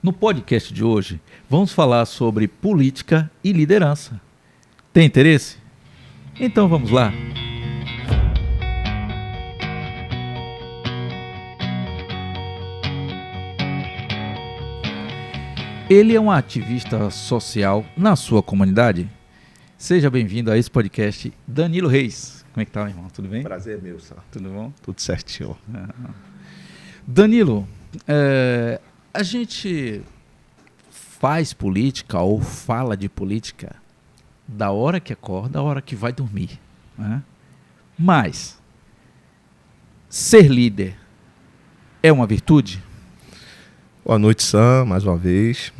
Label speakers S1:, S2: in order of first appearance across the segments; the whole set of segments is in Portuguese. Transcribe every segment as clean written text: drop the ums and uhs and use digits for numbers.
S1: No podcast de hoje, vamos falar sobre política e liderança. Tem interesse? Então vamos lá. Ele é um ativista social na sua comunidade? Seja bem-vindo a esse podcast, Danilo Reis. Como é que tá, meu irmão? Tudo bem?
S2: Prazer, meu, Sá.
S1: Tudo bom?
S2: Tudo certinho.
S1: Danilo, a gente faz política ou fala de política da hora que acorda, da hora que vai dormir, né? Mas ser líder é uma virtude?
S2: Boa noite, Sam, mais uma vez.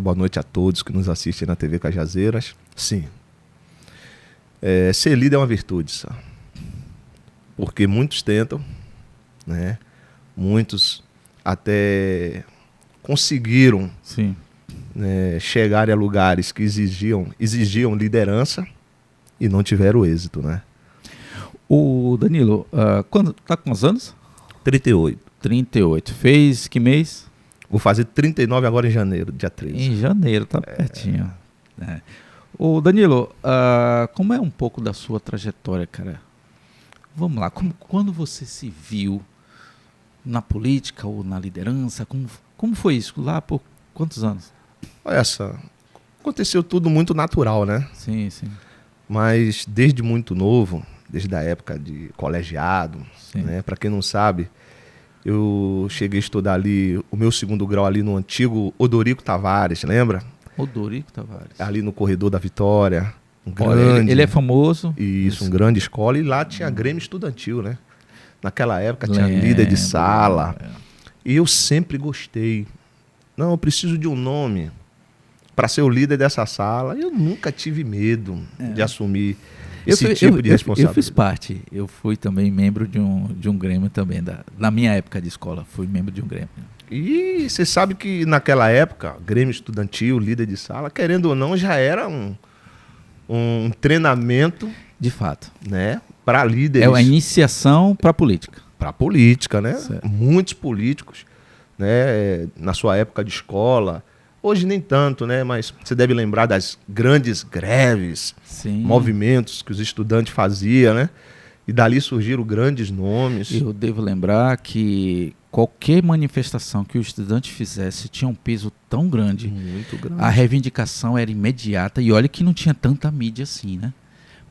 S2: Boa noite a todos que nos assistem na TV Cajazeiras. Sim. Ser líder é uma virtude, Sam. Porque muitos tentam, né? Muitos até conseguiram,
S1: Sim.
S2: né, chegar a lugares que exigiam liderança e não tiveram êxito, né?
S1: O Danilo, tá com quantos anos?
S2: 38.
S1: 38. Fez que mês?
S2: Vou fazer 39 agora em janeiro, dia 13.
S1: Em janeiro, tá pertinho. O Danilo, como é um pouco da sua trajetória, cara? Vamos lá, quando você se viu na política ou na liderança, como foi isso? Lá por quantos anos?
S2: Olha só, aconteceu tudo muito natural, né?
S1: Sim, sim.
S2: Mas desde muito novo, desde a época de colegiado, né? Para quem não sabe, eu cheguei a estudar ali o meu segundo grau ali no antigo Odorico Tavares, lembra?
S1: Odorico Tavares.
S2: Ali no corredor da Vitória.
S1: Ele é famoso.
S2: Isso, uma grande escola. E lá tinha Grêmio Estudantil, né? Naquela época tinha líder de sala. E eu sempre gostei. Não, eu preciso de um nome para ser o líder dessa sala. Eu nunca tive medo de assumir esse tipo de responsabilidade.
S1: Eu fiz parte. Eu fui também membro de um Grêmio também. Na minha época de escola, fui membro de um Grêmio.
S2: E você sabe que naquela época, Grêmio Estudantil, líder de sala, querendo ou não, já era um treinamento.
S1: De fato.
S2: Né, para líderes.
S1: É uma iniciação para a política.
S2: Para a política, né?
S1: Certo.
S2: Muitos políticos, né, na sua época de escola. Hoje nem tanto, né? Mas você deve lembrar das grandes greves, movimentos que os estudantes faziam, né? E dali surgiram grandes nomes.
S1: Eu devo lembrar que qualquer manifestação que o estudante fizesse tinha um peso tão grande.
S2: Muito grande.
S1: A reivindicação era imediata. E olha que não tinha tanta mídia assim, né?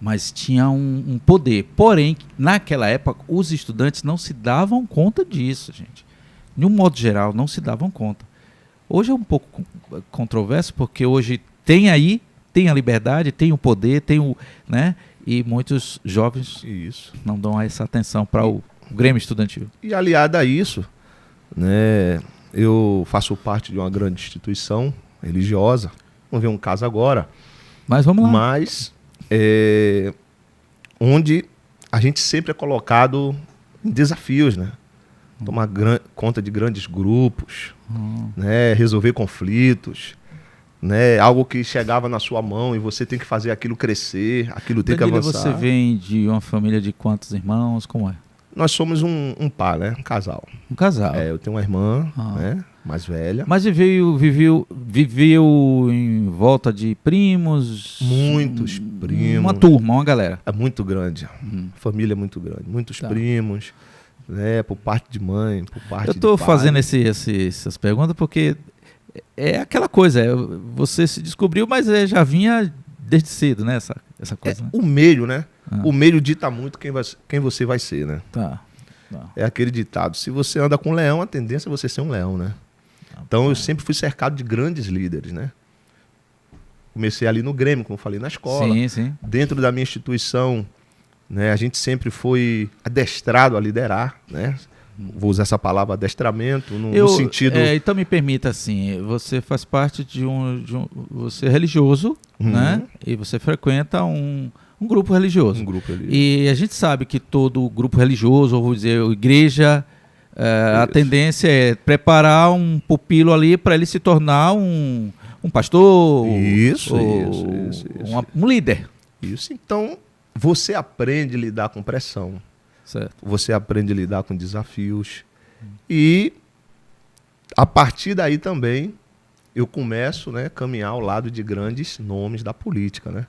S1: Mas tinha um poder. Porém, naquela época, os estudantes não se davam conta disso, gente. De um modo geral, não se davam conta. Hoje é um pouco controverso, porque hoje tem a liberdade, tem o poder, né? E muitos jovens não dão essa atenção para o Grêmio Estudantil.
S2: E aliado a isso, né, eu faço parte de uma grande instituição religiosa. Vamos ver um caso agora.
S1: Mas vamos lá.
S2: Mas onde a gente sempre é colocado em desafios, né? Tomar conta de grandes grupos, né? Resolver conflitos, né? Algo que chegava na sua mão e você tem que fazer aquilo crescer, aquilo tem que avançar.
S1: Você vem de uma família de quantos irmãos? Como é?
S2: Nós somos um par, né? Um casal.
S1: Um casal.
S2: Eu tenho uma irmã, né? Mais velha.
S1: Mas viveu em volta de primos?
S2: Muitos primos.
S1: Uma turma, uma galera.
S2: É muito grande. Família é muito grande. Muitos primos, né? Por parte de mãe, por parte de pai.
S1: Eu estou fazendo essas perguntas porque é aquela coisa. Você se descobriu, mas já vinha desde cedo, né? Essa coisa.
S2: Né? O meio, né? O meio dita muito quem você vai ser, né?
S1: Tá.
S2: É aquele ditado. Se você anda com um leão, a tendência é você ser um leão, né? Então eu sempre fui cercado de grandes líderes, né? Comecei ali no Grêmio, como eu falei, na escola.
S1: Sim.
S2: Dentro da minha instituição, né, a gente sempre foi adestrado a liderar, né? Vou usar essa palavra adestramento no sentido...
S1: Então me permita assim, você faz parte de você é religioso, né? E você frequenta um grupo religioso.
S2: Um grupo religioso.
S1: E a gente sabe que todo grupo religioso, ou vou dizer, igreja, a tendência é preparar um pupilo ali para ele se tornar um pastor, um líder.
S2: Isso, então você aprende a lidar com pressão.
S1: Certo.
S2: Você aprende a lidar com desafios. E A partir daí também, eu começo, né, a caminhar ao lado de grandes nomes da política, né?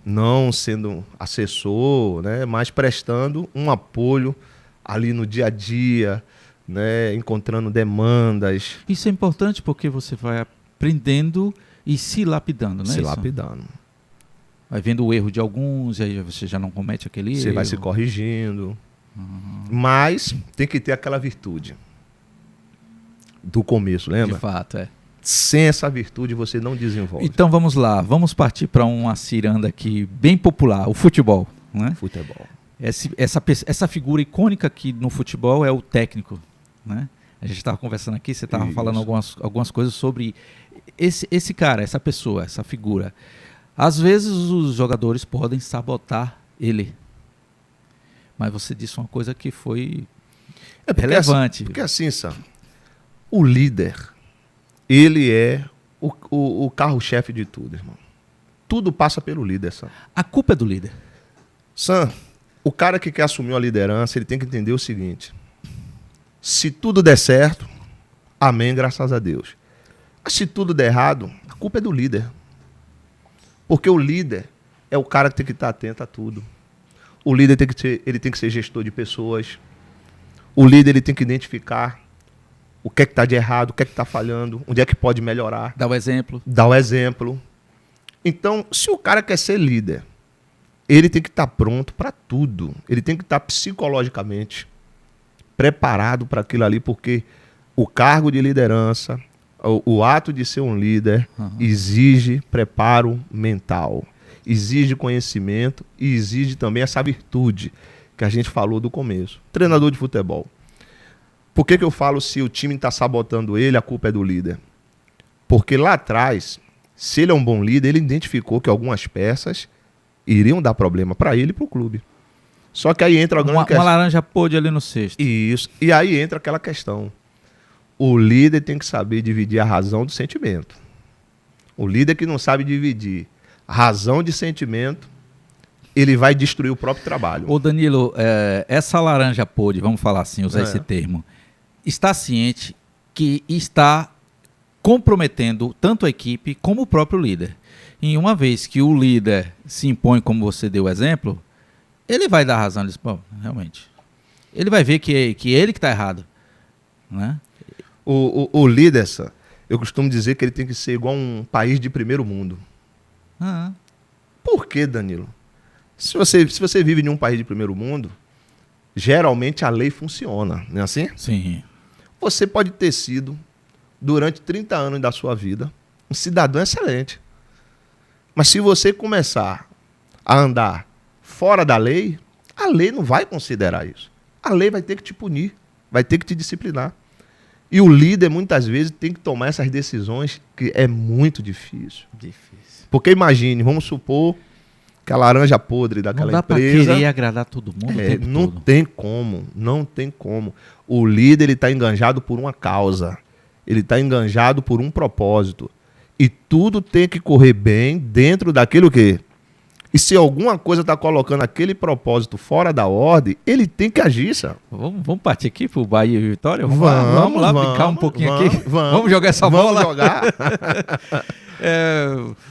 S2: Não sendo assessor, né, mas prestando um apoio ali no dia a dia, né, encontrando demandas.
S1: Isso é importante porque você vai aprendendo e se lapidando, né?
S2: Se lapidando.
S1: Vai vendo o erro de alguns, e aí você já não comete aquele erro.
S2: Você vai se corrigindo. Mas tem que ter aquela virtude do começo, lembra?
S1: De fato, é.
S2: Sem essa virtude você não desenvolve.
S1: Então vamos lá, vamos partir para uma ciranda aqui bem popular, o futebol, né?
S2: Futebol.
S1: Essa figura icônica aqui no futebol é o técnico, né? A gente estava conversando aqui, você estava falando algumas coisas sobre esse cara, essa pessoa, essa figura. Às vezes os jogadores podem sabotar ele, mas você disse uma coisa que foi relevante.
S2: Porque assim, Sam, o líder, ele é o carro-chefe de tudo, irmão. Tudo passa pelo líder, Sam.
S1: A culpa é do líder.
S2: Sam, o cara que quer assumir a liderança, ele tem que entender o seguinte. Se tudo der certo, amém, graças a Deus. Mas se tudo der errado, a culpa é do líder. Porque o líder é o cara que tem que estar atento a tudo. O líder tem que ser gestor de pessoas. O líder ele tem que identificar o que é que está de errado, o que é que está falhando, onde é que pode melhorar.
S1: Dá o exemplo.
S2: Dá o exemplo. Então, se o cara quer ser líder, ele tem que estar pronto para tudo. Ele tem que estar psicologicamente preparado para aquilo ali, porque o cargo de liderança, o ato de ser um líder, exige preparo mental, exige conhecimento e exige também essa virtude que a gente falou do começo. Treinador de futebol. Por que eu falo se o time está sabotando ele, a culpa é do líder? Porque lá atrás, se ele é um bom líder, ele identificou que algumas peças iriam dar problema para ele e para o clube. Só que aí entra
S1: uma laranja podre ali no cesto.
S2: Isso. E aí entra aquela questão. O líder tem que saber dividir a razão do sentimento. O líder que não sabe dividir razão de sentimento, ele vai destruir o próprio trabalho.
S1: Ô Danilo, essa laranja podre, vamos falar assim, usar esse termo, está ciente que está comprometendo tanto a equipe como o próprio líder. E uma vez que o líder se impõe, como você deu o exemplo, ele vai dar razão. Ele diz, pô, realmente. Ele vai ver que ele que está errado. Né?
S2: O líder, eu costumo dizer que ele tem que ser igual um país de primeiro mundo. Por quê, Danilo? Se você vive em um país de primeiro mundo, geralmente a lei funciona, não é assim?
S1: Sim.
S2: Você pode ter sido, durante 30 anos da sua vida, um cidadão excelente. Mas se você começar a andar fora da lei, a lei não vai considerar isso. A lei vai ter que te punir, vai ter que te disciplinar. E o líder, muitas vezes, tem que tomar essas decisões que é muito difícil. Porque imagine, vamos supor que a laranja podre daquela empresa...
S1: Não dá para querer agradar todo mundo o tempo
S2: não
S1: todo.
S2: Não tem como. O líder, ele está enganjado por uma causa. Ele está enganjado por um propósito. E tudo tem que correr bem dentro daquilo que... E se alguma coisa está colocando aquele propósito fora da ordem, ele tem que agir, sabe?
S1: Vamos partir aqui pro Bahia e Vitória? Vamos lá brincar um pouquinho aqui? Vamos jogar essa bola?
S2: Vamos jogar.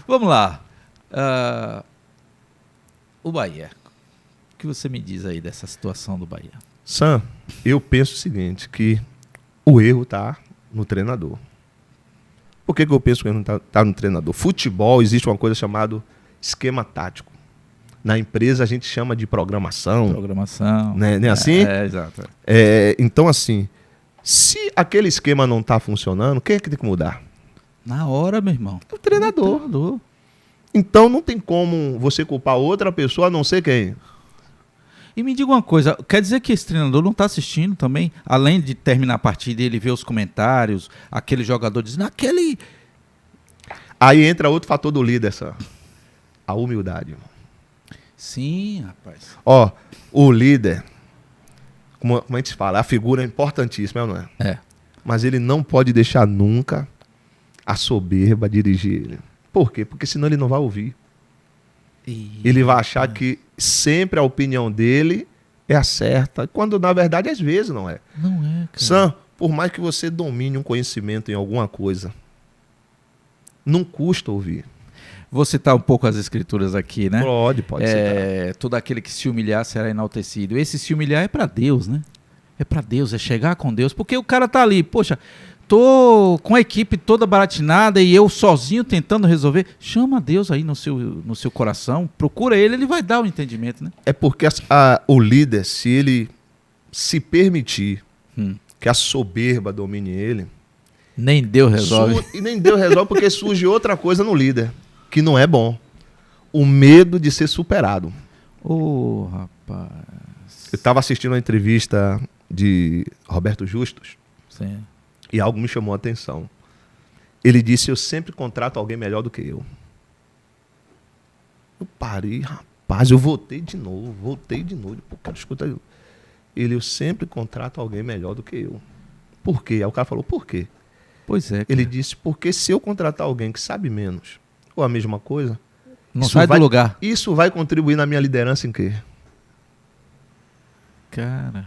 S1: Vamos lá. O Bahia. O que você me diz aí dessa situação do Bahia?
S2: Sam, eu penso o seguinte, que o erro está no treinador. Por que eu penso que o erro está no treinador? Futebol, existe uma coisa chamada esquema tático. Na empresa a gente chama de programação.
S1: Não
S2: é assim?
S1: Exato.
S2: Então, assim, se aquele esquema não está funcionando, quem é que tem que mudar?
S1: Na hora, meu irmão.
S2: É o treinador. Então não tem como você culpar outra pessoa a não ser quem?
S1: E me diga uma coisa, quer dizer que esse treinador não está assistindo também? Além de terminar a partida, ele vê os comentários, aquele jogador dizendo, aquele...
S2: Aí entra outro fator do líder, a humildade.
S1: Sim, rapaz.
S2: O líder, como a gente fala, a figura é importantíssima, não é?
S1: É.
S2: Mas ele não pode deixar nunca a soberba dirigir ele. Por quê? Porque senão ele não vai ouvir. Ele vai achar que sempre a opinião dele é a certa, quando na verdade às vezes não é.
S1: Não é, cara.
S2: Sam, por mais que você domine um conhecimento em alguma coisa, não custa ouvir.
S1: Vou citar um pouco as escrituras aqui, né?
S2: Pode citar.
S1: Todo aquele que se humilhar será enaltecido. Esse se humilhar é para Deus, né? É para Deus, é chegar com Deus. Porque o cara tá ali, poxa, tô com a equipe toda baratinada e eu sozinho tentando resolver. Chama Deus aí no seu coração, procura ele vai dar o entendimento, né?
S2: É porque o líder, se ele se permitir que a soberba domine ele...
S1: Nem Deus resolve.
S2: E nem Deus resolve porque surge outra coisa no líder, que não é bom. O medo de ser superado.
S1: Rapaz.
S2: Eu estava assistindo uma entrevista de Roberto Justus.
S1: Sim.
S2: E algo me chamou a atenção. Ele disse, eu sempre contrato alguém melhor do que eu. Eu parei, rapaz, eu voltei de novo. Pô, cara, escuta aí. Eu sempre contrato alguém melhor do que eu. Por quê? Aí o cara falou, por quê?
S1: Pois é. Cara.
S2: Ele disse, porque se eu contratar alguém que sabe menos, ou a mesma coisa...
S1: Não sai do lugar.
S2: Isso vai contribuir na minha liderança em quê?
S1: Cara...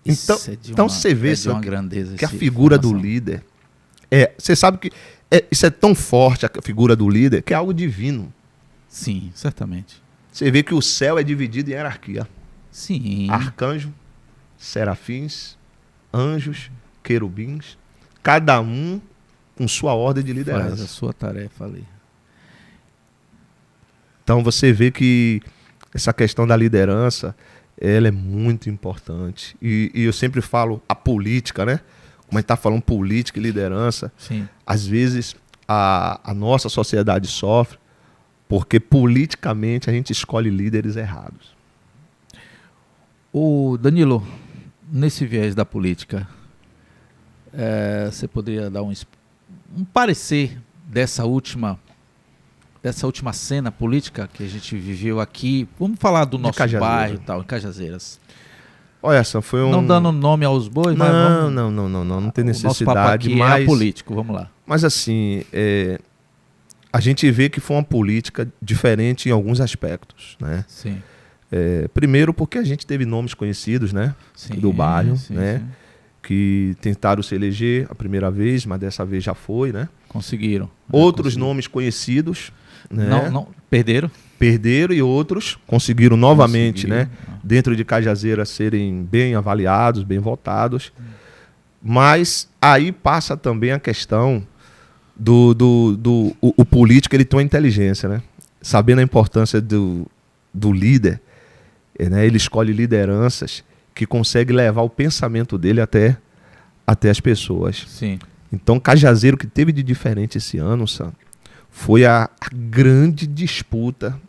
S2: Então você vê
S1: uma grandeza,
S2: que a figura do líder... Você sabe que isso é tão forte, a figura do líder, que é algo divino.
S1: Sim, certamente.
S2: Você vê que o céu é dividido em hierarquia.
S1: Sim.
S2: Arcanjo, serafins, anjos, querubins, cada um com sua ordem de liderança.
S1: Faz a sua tarefa ali.
S2: Então você vê que essa questão da liderança, ela é muito importante. E eu sempre falo a política, né? Como a gente está falando política e liderança,
S1: sim.
S2: Às vezes a nossa sociedade sofre porque politicamente a gente escolhe líderes errados.
S1: O Danilo, nesse viés da política, você poderia dar um parecer dessa última cena política que a gente viveu aqui? Vamos falar do nosso bairro e tal, em Cajazeiras.
S2: Olha, essa foi
S1: Não dando nome aos bois, mas vamos...
S2: Não tem necessidade.
S1: O nosso papo aqui é político, vamos lá.
S2: Mas assim, a gente vê que foi uma política diferente em alguns aspectos, né?
S1: Sim.
S2: Primeiro porque a gente teve nomes conhecidos, né?
S1: Sim,
S2: do bairro,
S1: sim,
S2: né?
S1: Sim.
S2: Que tentaram se eleger a primeira vez, mas dessa vez já foi, né?
S1: Conseguiram.
S2: Outros nomes conhecidos, né?
S1: Não, perderam.
S2: Perderam e outros conseguiram novamente, né? Dentro de Cajazeiras serem bem avaliados, bem votados. Mas aí passa também a questão o político, ele tem uma inteligência, né? Sabendo a importância do líder, né? Ele escolhe lideranças que conseguem levar o pensamento dele até as pessoas.
S1: Sim.
S2: Então, Cajazeiro, que teve de diferente esse ano, Sam, foi a grande disputa,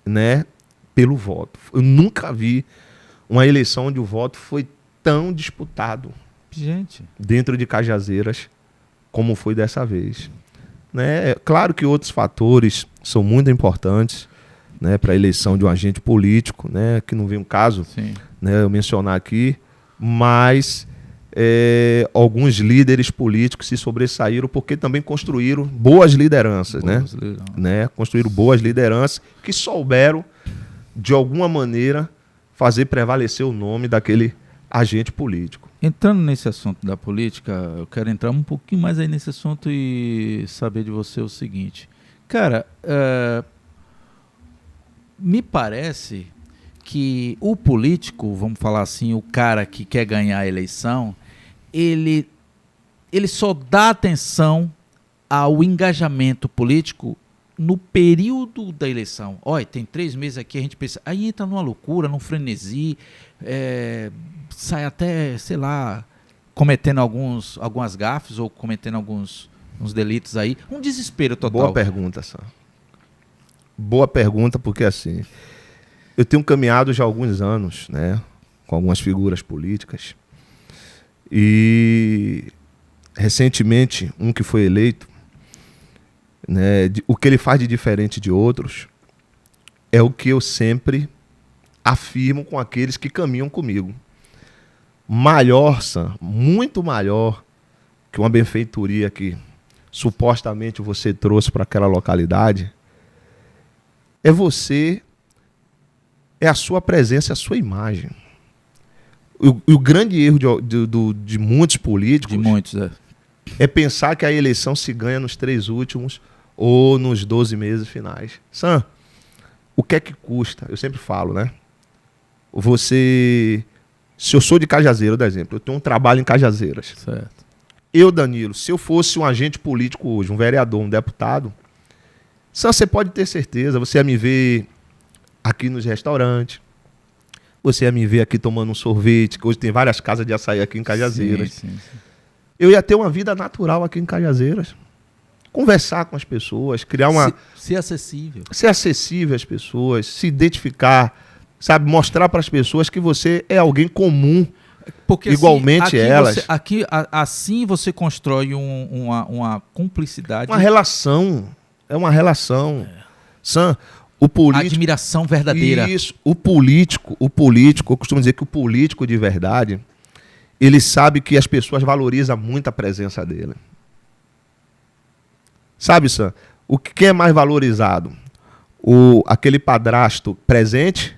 S2: né, pelo voto. Eu nunca vi uma eleição onde o voto foi tão disputado,
S1: gente,
S2: dentro de Cajazeiras como foi dessa vez. Né? Claro que outros fatores são muito importantes, né, para a eleição de um agente político, né, que não vem um caso, né, eu mencionar aqui, mas alguns líderes políticos se sobressaíram porque também construíram boas lideranças, né? Construíram boas lideranças que souberam, de alguma maneira, fazer prevalecer o nome daquele agente político.
S1: Entrando nesse assunto da política, eu quero entrar um pouquinho mais aí nesse assunto e saber de você o seguinte. Cara, me parece que o político, vamos falar assim, o cara que quer ganhar a eleição, ele só dá atenção ao engajamento político no período da eleição. Olha, tem 3 meses aqui, a gente pensa, aí entra numa loucura, num frenesi, sai até, sei lá, cometendo algumas gafes ou cometendo uns delitos aí. Um desespero total.
S2: Boa pergunta, Sam. Boa pergunta, porque assim, eu tenho caminhado já há alguns anos, né, com algumas figuras políticas, e recentemente, um que foi eleito, né, o que ele faz de diferente de outros é o que eu sempre afirmo com aqueles que caminham comigo. Maior, Sam, muito maior que uma benfeitoria que supostamente você trouxe para aquela localidade, é a sua presença, a sua imagem. O grande erro de muitos políticos é pensar que a eleição se ganha nos 3 últimos ou nos 12 meses finais. Sam, o que é que custa? Eu sempre falo, né? Se eu sou de Cajazeiras, por exemplo, eu tenho um trabalho em Cajazeiras.
S1: Certo.
S2: Eu, Danilo, se eu fosse um agente político hoje, um vereador, um deputado, Sam, você pode ter certeza, você ia me ver aqui nos restaurantes, você ia me ver aqui tomando um sorvete, que hoje tem várias casas de açaí aqui em Cajazeiras.
S1: Sim.
S2: Eu ia ter uma vida natural aqui em Cajazeiras. Conversar com as pessoas, criar uma...
S1: Ser acessível.
S2: Ser acessível às pessoas, se identificar, sabe? Mostrar para as pessoas que você é alguém comum, porque, igualmente elas.
S1: Assim você constrói uma cumplicidade.
S2: Uma relação. É uma relação. Sam, o político...
S1: Admiração verdadeira.
S2: Isso. O político, eu costumo dizer que o político de verdade, ele sabe que as pessoas valorizam muito a presença dele. Sabe, Sam? O que é mais valorizado? Aquele padrasto presente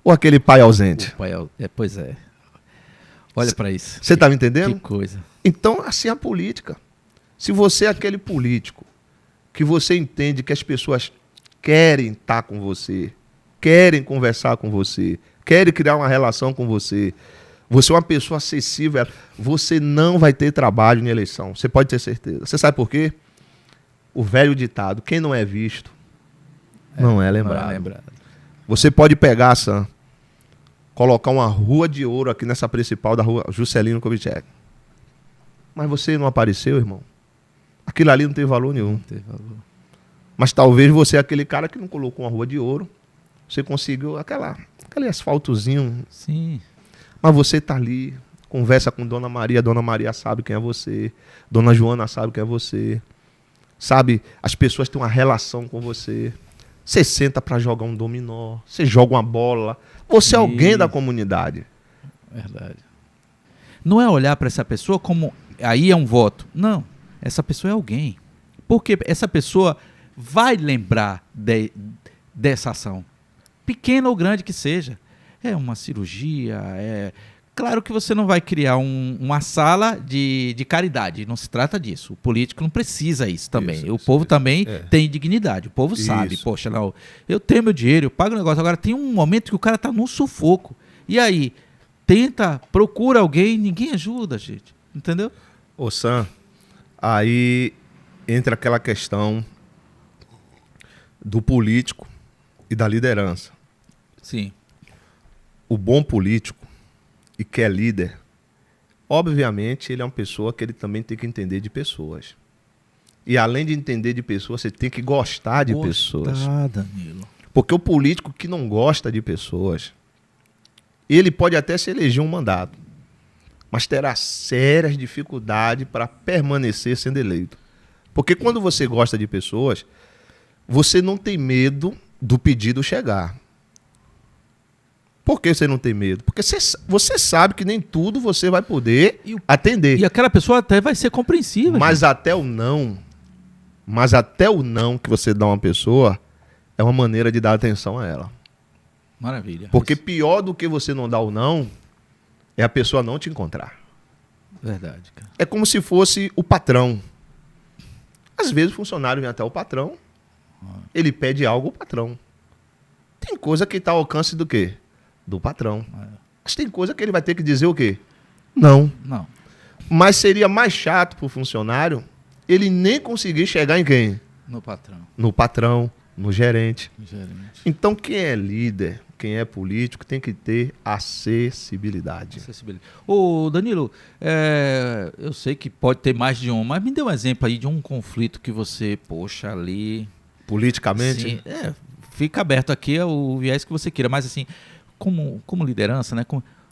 S2: ou aquele pai ausente?
S1: Pois é. Olha para isso.
S2: Você está me entendendo?
S1: Que coisa.
S2: Então, assim é a política. Se você é aquele político que você entende que as pessoas querem estar com você, querem conversar com você, querem criar uma relação com você, você é uma pessoa acessível, você não vai ter trabalho em eleição. Você pode ter certeza. Você sabe por quê? O velho ditado, quem não é visto, não é lembrado. Você pode pegar, Sam, colocar uma rua de ouro aqui nessa principal da rua Juscelino Kubitschek. Mas você não apareceu, irmão. Aquilo ali não tem valor nenhum.
S1: Não tem valor.
S2: Mas talvez você é aquele cara que não colocou uma rua de ouro. Você conseguiu aquele asfaltozinho.
S1: Sim.
S2: Mas você tá ali, conversa com Dona Maria sabe quem é você. Dona Joana sabe quem é você. Sabe, as pessoas têm uma relação com você. Você senta para jogar um dominó, você joga uma bola. Você é alguém da comunidade.
S1: Verdade. Não é olhar para essa pessoa como aí é um voto. Não, essa pessoa é alguém. Porque essa pessoa vai lembrar dessa ação. Pequena ou grande que seja. É uma cirurgia, Claro que você não vai criar uma sala de caridade, não se trata disso. O político não precisa isso também. O povo também tem dignidade, o povo sabe. Poxa, não, eu tenho meu dinheiro, eu pago o negócio. Agora tem um momento que o cara está num sufoco. E aí, procura alguém, ninguém ajuda, gente. Entendeu?
S2: Ô Sam, aí entra aquela questão do político e da liderança.
S1: Sim.
S2: O bom político e que é líder, obviamente ele é uma pessoa que ele também tem que entender de pessoas. E além de entender de pessoas, você tem que gostar de pessoas.
S1: Danilo.
S2: Porque o político que não gosta de pessoas, ele pode até se eleger um mandato, mas terá sérias dificuldades para permanecer sendo eleito. Porque quando você gosta de pessoas, você não tem medo do pedido chegar. Por que você não tem medo? Porque você sabe que nem tudo você vai poder atender.
S1: E aquela pessoa até vai ser compreensiva.
S2: Mas até o não que você dá a uma pessoa é uma maneira de dar atenção a ela.
S1: Maravilha.
S2: Porque pior do que você não dar o não é a pessoa não te encontrar.
S1: Verdade, cara.
S2: É como se fosse o patrão. Às vezes o funcionário vem até o patrão, ele pede algo ao patrão. Tem coisa que está ao alcance do quê? Do patrão. Mas tem coisa que ele vai ter que dizer o quê? Não. Mas seria mais chato para o funcionário ele nem conseguir chegar em quem?
S1: No patrão.
S2: No patrão, no gerente. Então quem é líder, quem é político, tem que ter acessibilidade.
S1: Ô Danilo, eu sei que pode ter mais de um, mas me dê um exemplo aí de um conflito que você, poxa, ali...
S2: Politicamente?
S1: Sim, fica aberto aqui o viés que você queira, mas assim... Como liderança, né?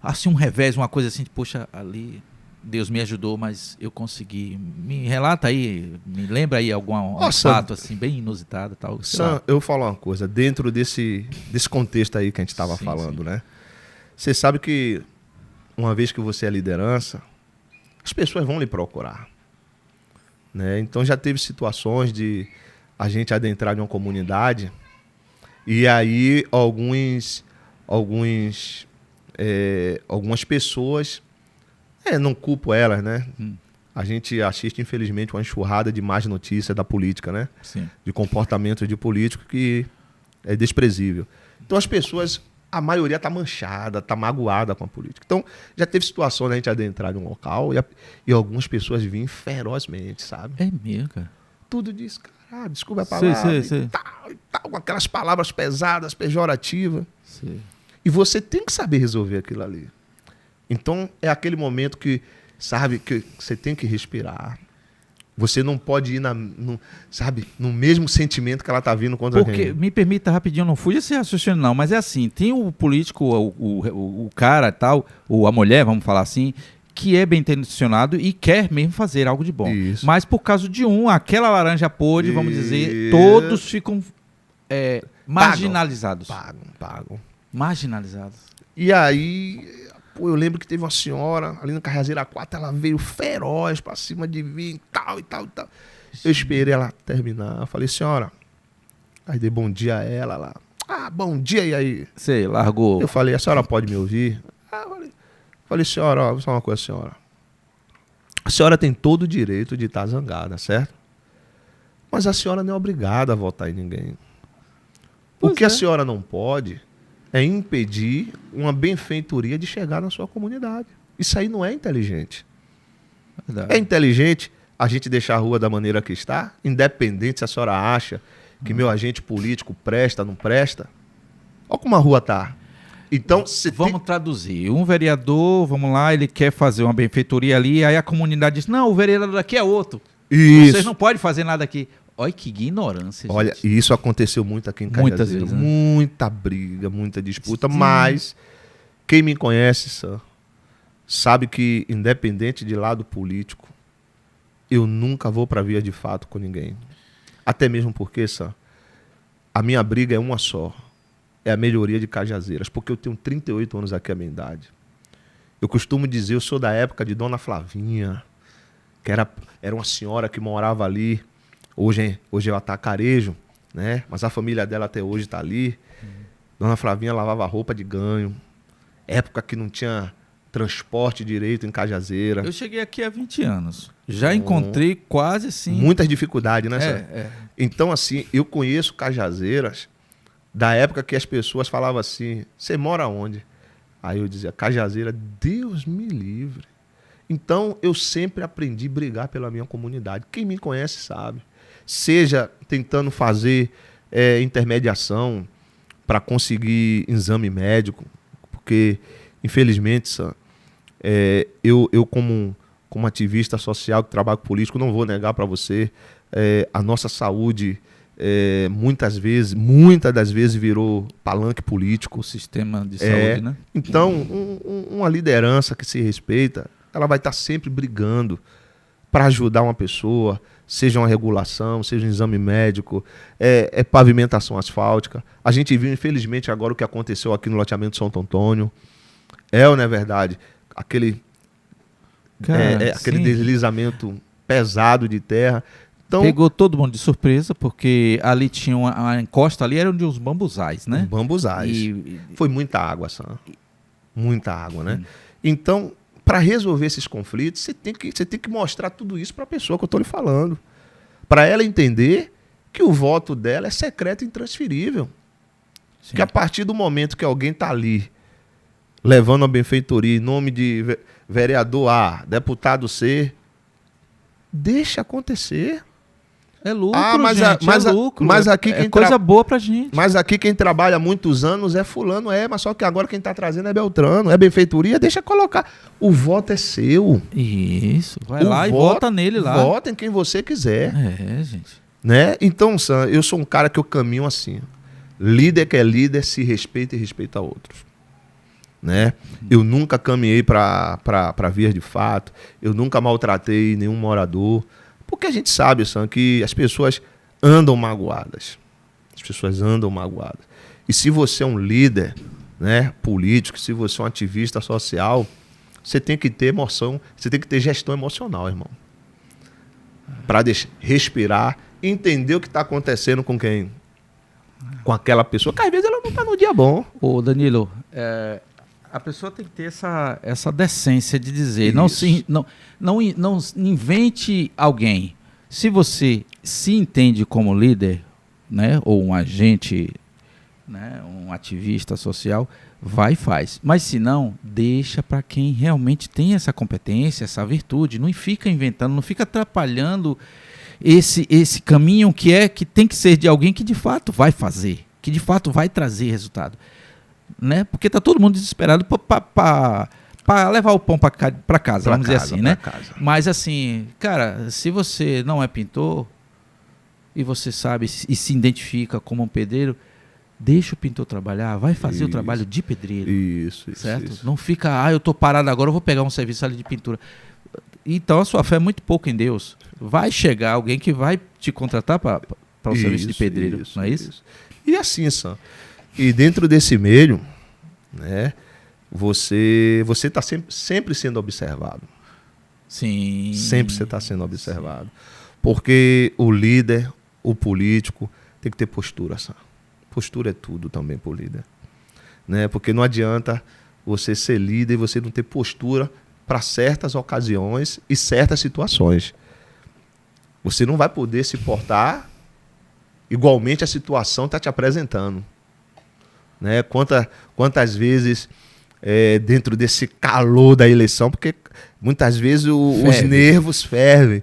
S1: Assim, um revés, uma coisa assim, poxa, ali Deus me ajudou, mas eu consegui. Me relata aí, me lembra aí algum fato assim, bem inusitado. Tal,
S2: Sam, eu vou falar uma coisa, dentro desse contexto aí que a gente estava falando, né? Você sabe que uma vez que você é liderança, as pessoas vão lhe procurar. Né? Então já teve situações de a gente adentrar em uma comunidade e aí alguns algumas pessoas, não culpo elas, né? A gente assiste, infelizmente, uma enxurrada de más notícias da política, né?
S1: Sim.
S2: De comportamento de político que é desprezível. Então as pessoas, a maioria está manchada, está magoada com a política. Então já teve situação da gente adentrar em um local e algumas pessoas vinham ferozmente, sabe?
S1: É mesmo, cara.
S2: Tudo diz, cara, desculpa a palavra, e tal, com aquelas palavras pesadas, pejorativas.
S1: Sim.
S2: E você tem que saber resolver aquilo ali. Então é aquele momento que, sabe, que você tem que respirar. Você não pode ir no mesmo sentimento que ela está vindo contra
S1: Porque,
S2: alguém.
S1: me permita rapidinho, não fuja esse raciocínio não, mas é assim, tem o político, o cara tal, ou a mulher, vamos falar assim, que é bem intencionado e quer mesmo fazer algo de bom.
S2: Isso.
S1: Mas por causa de aquela laranja podre, vamos dizer, todos ficam marginalizados.
S2: Pagam.
S1: Marginalizados.
S2: E aí, eu lembro que teve uma senhora ali no Carrazeira 4, ela veio feroz pra cima de mim, e tal. Eu esperei ela terminar. Eu falei, senhora, aí dei bom dia a ela lá. Bom dia, e aí?
S1: Você largou.
S2: Eu falei, a senhora pode me ouvir? Falei, senhora, ó, vou falar uma coisa, senhora. A senhora tem todo o direito de estar zangada, certo? Mas a senhora não é obrigada a votar em ninguém. O que a senhora não pode é impedir uma benfeitoria de chegar na sua comunidade. Isso aí não é inteligente.
S1: Verdade.
S2: É inteligente a gente deixar a rua da maneira que está, independente se a senhora acha que meu agente político presta, não presta. Olha como a rua está. Então,
S1: vamos traduzir. Um vereador, vamos lá, ele quer fazer uma benfeitoria ali, aí a comunidade diz, não, o vereador daqui é outro.
S2: Isso.
S1: Vocês não podem fazer nada aqui. Olha que ignorância,
S2: Olha,
S1: gente.
S2: e isso aconteceu muito aqui em Cajazeiro.
S1: Muitas vezes, né?
S2: Muita briga, muita disputa.
S1: Sim.
S2: Mas quem me conhece, Sam, sabe que, independente de lado político, eu nunca vou para via de fato com ninguém. Até mesmo porque, Sam, a minha briga é uma só. É a melhoria de Cajazeiras. Porque eu tenho 38 anos aqui, a minha idade. Eu costumo dizer, eu sou da época de Dona Flavinha, que era uma senhora que morava ali. Hoje ela está Carejo, né? Mas a família dela até hoje está ali. Dona Flavinha lavava roupa de ganho. Época que não tinha transporte direito em Cajazeira.
S1: Eu cheguei aqui há 20 anos. Já encontrei quase assim...
S2: Muitas dificuldades, né, Sam? Então, assim, eu conheço Cajazeiras da época que as pessoas falavam assim, você mora onde? Aí eu dizia, Cajazeira, Deus me livre. Então, eu sempre aprendi a brigar pela minha comunidade. Quem me conhece sabe. Seja tentando fazer intermediação para conseguir exame médico, porque, infelizmente, Sam, eu como ativista social que trabalha com político, não vou negar para você, a nossa saúde muitas das vezes virou palanque político.
S1: O sistema de saúde, né?
S2: Então, uma liderança que se respeita, ela vai estar sempre brigando para ajudar uma pessoa, seja uma regulação, seja um exame médico, pavimentação asfáltica. A gente viu, infelizmente, agora o que aconteceu aqui no loteamento de Santo Antônio. Ou não é verdade? Aquele deslizamento pesado de terra. Então,
S1: pegou todo mundo de surpresa, porque ali tinha a encosta ali, eram de uns bambuzais, né?
S2: Bambuzais. Foi muita água, Sam. Muita água, né? Então, para resolver esses conflitos, você tem que mostrar tudo isso para a pessoa que eu estou lhe falando. Para ela entender que o voto dela é secreto e intransferível. Sim. Que a partir do momento que alguém está ali levando a benfeitoria em nome de vereador A, deputado C, deixa acontecer.
S1: É lucro, gente, é lucro.
S2: Mas aqui
S1: é coisa boa pra gente.
S2: Mas aqui quem trabalha há muitos anos é fulano, mas só que agora quem tá trazendo é Beltrano, é benfeitoria, deixa colocar. O voto é seu.
S1: Isso, vai lá e vota nele lá.
S2: Vota em quem você quiser.
S1: Gente.
S2: Né? Então, Sam, eu sou um cara que eu caminho assim. Líder que é líder se respeita e respeita outros. Né? Eu nunca caminhei para vias de fato, eu nunca maltratei nenhum morador, porque a gente sabe, Sam, que as pessoas andam magoadas. As pessoas andam magoadas. E se você é um líder, né, político, se você é um ativista social, você tem que ter emoção, você tem que ter gestão emocional, irmão. Para respirar, entender o que está acontecendo com quem? Com aquela pessoa, que às vezes ela não está no dia bom.
S1: Ô, Danilo, A pessoa tem que ter essa decência de dizer, não invente alguém. Se você se entende como líder, né, ou um agente, né, um ativista social, vai e faz. Mas se não, deixa para quem realmente tem essa competência, essa virtude. Não fica inventando, não fica atrapalhando esse caminho que tem que ser de alguém que de fato vai fazer, que de fato vai trazer resultado. Né? Porque está todo mundo desesperado para levar o pão para casa, vamos dizer assim, né?
S2: Casa.
S1: Mas assim, cara, se você não é pintor e você sabe e se identifica como um pedreiro, deixa o pintor trabalhar, vai fazer o trabalho de pedreiro.
S2: Isso,
S1: certo?
S2: Isso.
S1: Não fica, eu tô parado agora, eu vou pegar um serviço ali de pintura. Então a sua fé é muito pouco em Deus. Vai chegar alguém que vai te contratar para o serviço de pedreiro, não é isso?
S2: E assim, Sam, e dentro desse meio, né, você está sempre sendo observado.
S1: Sim.
S2: Sempre você está sendo observado. Porque o líder, o político, tem que ter postura, Sam. Postura é tudo também para o líder. Né? Porque não adianta você ser líder e você não ter postura para certas ocasiões e certas situações. Você não vai poder se portar igualmente a situação está te apresentando. Né? Quantas vezes, dentro desse calor da eleição, porque muitas vezes os nervos fervem.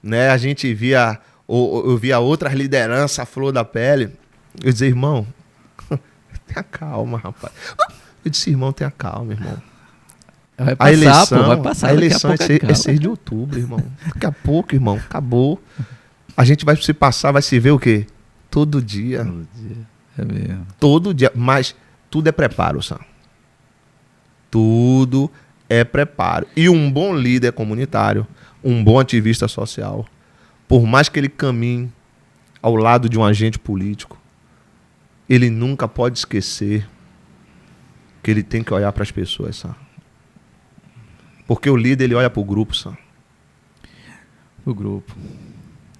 S2: Né? A gente via, eu via outras lideranças à flor da pele. Eu dizia, irmão, tenha calma, rapaz. Eu disse, irmão, tenha calma, irmão.
S1: Vai passar, vai passar.
S2: A eleição é 6 de outubro, irmão. Daqui a pouco, irmão, acabou. A gente vai se passar, vai se ver o quê? Todo dia.
S1: Todo dia. É mesmo.
S2: Todo dia. Mas tudo é preparo, Sam. Tudo é preparo. E um bom líder comunitário, um bom ativista social, por mais que ele caminhe ao lado de um agente político, ele nunca pode esquecer que ele tem que olhar para as pessoas, Sam. Porque o líder, ele olha para o grupo, Sam.
S1: O grupo.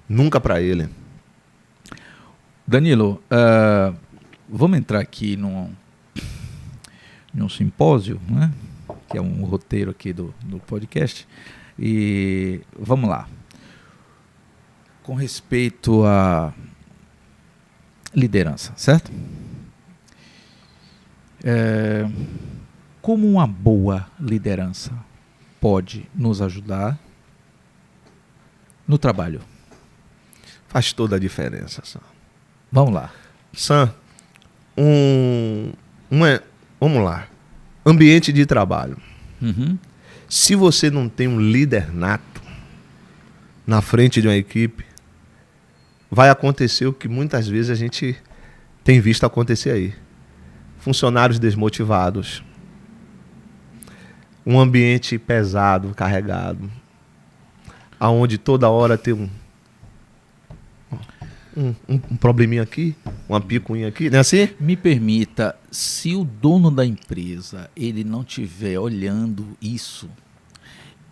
S2: Nunca para ele.
S1: Danilo, vamos entrar aqui num simpósio, né? Que é um roteiro aqui do podcast. E vamos lá. Com respeito à liderança, certo? Como uma boa liderança pode nos ajudar no trabalho?
S2: Faz toda a diferença, Sam.
S1: Vamos lá.
S2: Sam, vamos lá. Ambiente de trabalho.
S1: Uhum.
S2: Se você não tem um líder nato na frente de uma equipe, vai acontecer o que muitas vezes a gente tem visto acontecer aí. Funcionários desmotivados. Um ambiente pesado, carregado. Aonde toda hora tem um probleminha aqui, uma picuinha aqui, não é assim?
S1: Me permita, se o dono da empresa ele não estiver olhando isso,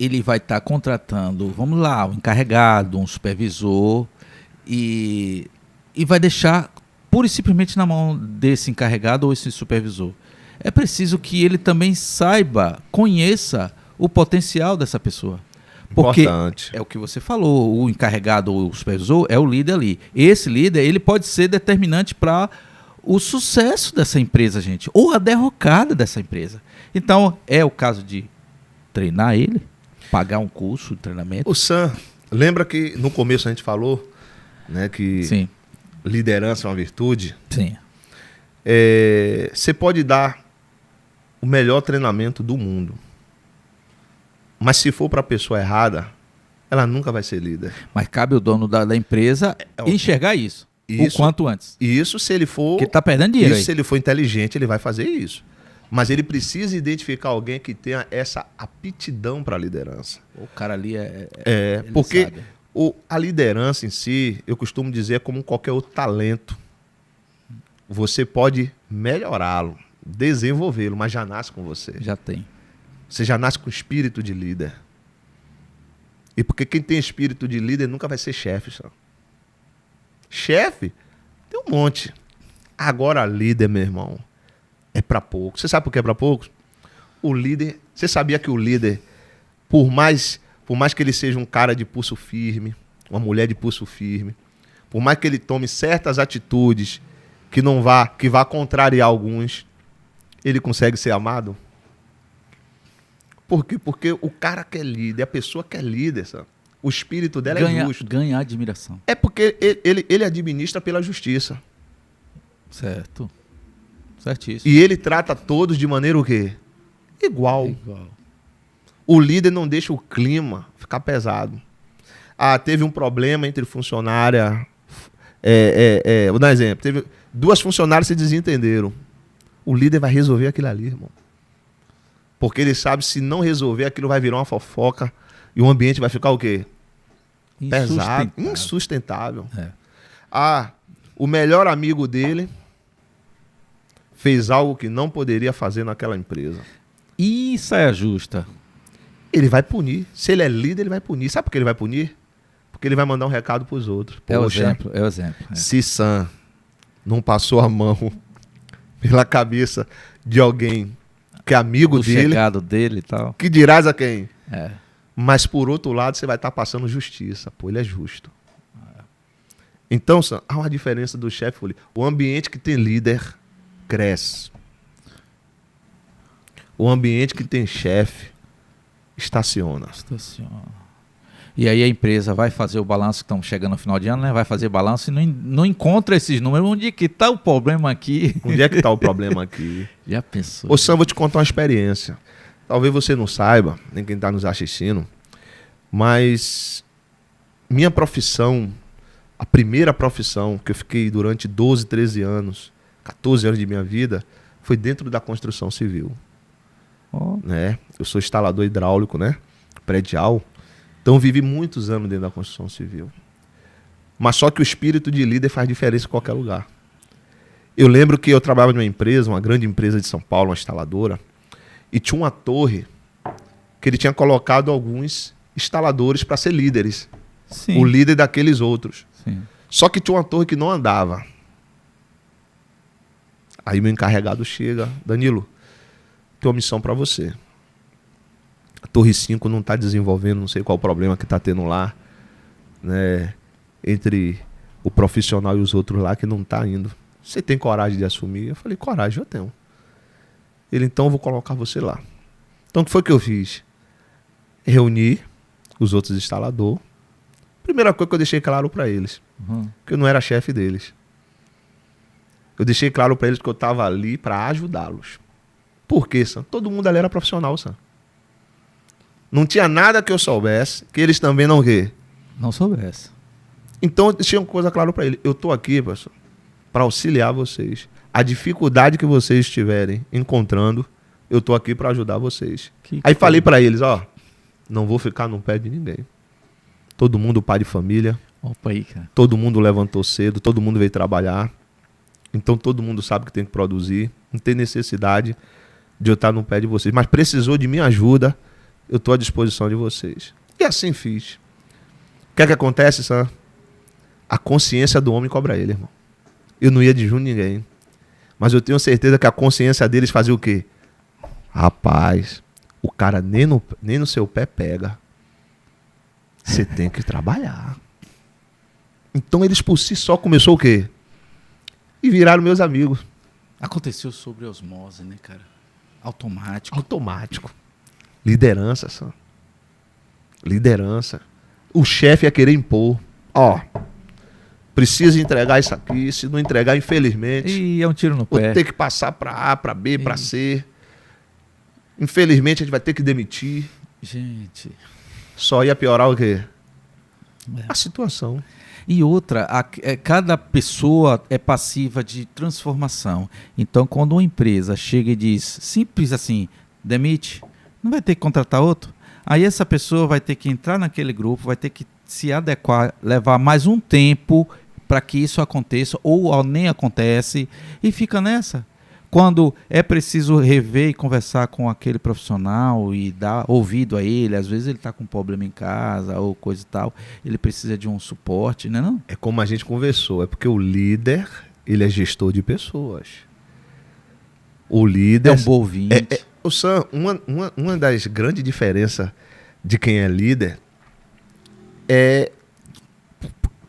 S1: ele vai estar contratando, vamos lá, um encarregado, um supervisor e vai deixar pura e simplesmente na mão desse encarregado ou esse supervisor. É preciso que ele também saiba, conheça o potencial dessa pessoa. Porque
S2: Importante.
S1: é o que você falou, o encarregado ou o supervisor é o líder ali. Esse líder, ele pode ser determinante para o sucesso dessa empresa, gente, ou a derrocada dessa empresa. Então, é o caso de treinar ele, pagar um curso de treinamento.
S2: O Sam, lembra que no começo a gente falou, né, que
S1: Sim.
S2: liderança é uma virtude?
S1: Sim.
S2: Você pode dar o melhor treinamento do mundo. Mas se for para a pessoa errada, ela nunca vai ser líder.
S1: Mas cabe ao dono da empresa enxergar isso o quanto antes.
S2: E isso se ele for...
S1: Porque ele está perdendo dinheiro aí.
S2: Se ele for inteligente, ele vai fazer isso. Mas ele precisa identificar alguém que tenha essa aptidão para a liderança.
S1: O cara ali
S2: porque
S1: sabe.
S2: A liderança em si, eu costumo dizer, é como qualquer outro talento. Você pode melhorá-lo, desenvolvê-lo, mas já nasce com você.
S1: Já tem.
S2: Você já nasce com espírito de líder. E porque quem tem espírito de líder nunca vai ser chefe, sabe? Chefe, tem um monte. Agora líder, meu irmão, é para poucos. Você sabe por que é para poucos? O líder... Você sabia que o líder, por mais que ele seja um cara de pulso firme, uma mulher de pulso firme, por mais que ele tome certas atitudes que vá contrariar alguns, ele consegue ser amado? Por quê? Porque o cara que é líder, a pessoa que é líder, sabe? O espírito dela é justo.
S1: Ganha admiração.
S2: É porque ele administra pela justiça.
S1: Certo. Certíssimo.
S2: E ele trata todos de maneira o quê? Igual.
S1: Igual.
S2: O líder não deixa o clima ficar pesado. Ah, teve um problema entre funcionária... vou dar um exemplo. Teve 2 funcionárias se desentenderam. O líder vai resolver aquilo ali, irmão. Porque ele sabe, se não resolver, aquilo vai virar uma fofoca e o ambiente vai ficar o quê? Pesado, insustentável.
S1: É.
S2: Ah, o melhor amigo dele fez algo que não poderia fazer naquela empresa.
S1: E saia justa.
S2: Ele vai punir. Se ele é líder, ele vai punir. Sabe por que ele vai punir? Porque ele vai mandar um recado para os outros.
S1: É o
S2: Poxa,
S1: exemplo, é o exemplo. É.
S2: se Sam não passou a mão pela cabeça de alguém que é amigo
S1: O
S2: dele,
S1: chegado dele e tal.
S2: que dirás a quem?
S1: É.
S2: Mas por outro lado, você vai estar passando justiça. Pô, ele é justo. Então, Sam, há uma diferença do chefe. O ambiente que tem líder cresce. O ambiente que tem chefe estaciona.
S1: E aí a empresa vai fazer o balanço, que estamos chegando no final de ano, né? Vai fazer balanço e não encontra esses números. Onde é que está o problema aqui?
S2: Onde é que está o problema aqui?
S1: Já pensou?
S2: Ô Sam, vou te contar uma experiência. Talvez você não saiba, nem quem está nos assistindo, mas minha profissão, a primeira profissão que eu fiquei durante 12, 13 anos, 14 anos de minha vida, foi dentro da construção civil.
S1: Oh.
S2: Né? Eu sou instalador hidráulico, né? Predial. Então vivi muitos anos dentro da construção civil. Mas só que o espírito de líder faz diferença em qualquer lugar. Eu lembro que eu trabalhava numa empresa, uma grande empresa de São Paulo, uma instaladora, e tinha uma torre que ele tinha colocado alguns instaladores para ser líderes.
S1: Sim.
S2: O líder daqueles outros.
S1: Sim.
S2: Só que tinha uma torre que não andava. Aí meu encarregado chega, Danilo, tenho uma missão para você. A Torre 5 não está desenvolvendo, não sei qual o problema que está tendo lá, né, entre o profissional e os outros lá, que não está indo. Você tem coragem de assumir? Eu falei, coragem eu tenho. Ele, então eu vou colocar você lá. Então o que foi que eu fiz? Reuni os outros instaladores. Primeira coisa que eu deixei claro para eles, que eu não era chefe deles. Eu deixei claro para eles que eu estava ali para ajudá-los. Por quê, Sam? Todo mundo ali era profissional, Sam. Não tinha nada que eu soubesse, que eles também não quê?
S1: Não soubesse.
S2: Então eu deixei uma coisa clara para eles. Eu estou aqui, pessoal, para auxiliar vocês. A dificuldade que vocês estiverem encontrando, eu estou aqui para ajudar vocês. Aí falei para eles, ó, não vou ficar no pé de ninguém. Todo mundo pai de família.
S1: Opa aí, cara.
S2: Todo mundo levantou cedo, todo mundo veio trabalhar. Então todo mundo sabe que tem que produzir. Não tem necessidade de eu estar no pé de vocês. Mas precisou de minha ajuda, eu estou à disposição de vocês. E assim fiz. O que é que acontece, Sam? A consciência do homem cobra ele, irmão. Eu não ia de junto ninguém. Mas eu tenho certeza que a consciência deles fazia o quê? Rapaz, o cara nem no seu pé pega. Você tem que trabalhar. Então eles por si só começou o quê? E viraram meus amigos.
S1: Aconteceu sobre osmose, né, cara? Automático.
S2: Automático. Liderança, Sam. Liderança. O chefe ia querer impor. Ó, precisa entregar isso aqui. Se não entregar, infelizmente,
S1: E é um tiro no
S2: vou
S1: pé.
S2: ter que passar para A, para B, para C. Infelizmente, a gente vai ter que demitir.
S1: Gente.
S2: Só ia piorar o quê?
S1: É.
S2: A situação.
S1: E outra, cada pessoa é passiva de transformação. Então, quando uma empresa chega e diz, simples assim, demite, não vai ter que contratar outro. Aí essa pessoa vai ter que entrar naquele grupo, vai ter que se adequar, levar mais um tempo para que isso aconteça, ou nem acontece, e fica nessa. Quando é preciso rever e conversar com aquele profissional e dar ouvido a ele, às vezes ele está com um problema em casa ou coisa e tal, ele precisa de um suporte, né, não?
S2: É como a gente conversou, é porque o líder, ele é gestor de pessoas. O líder...
S1: É um bom ouvinte.
S2: O Sam, uma das grandes diferenças de quem é líder é,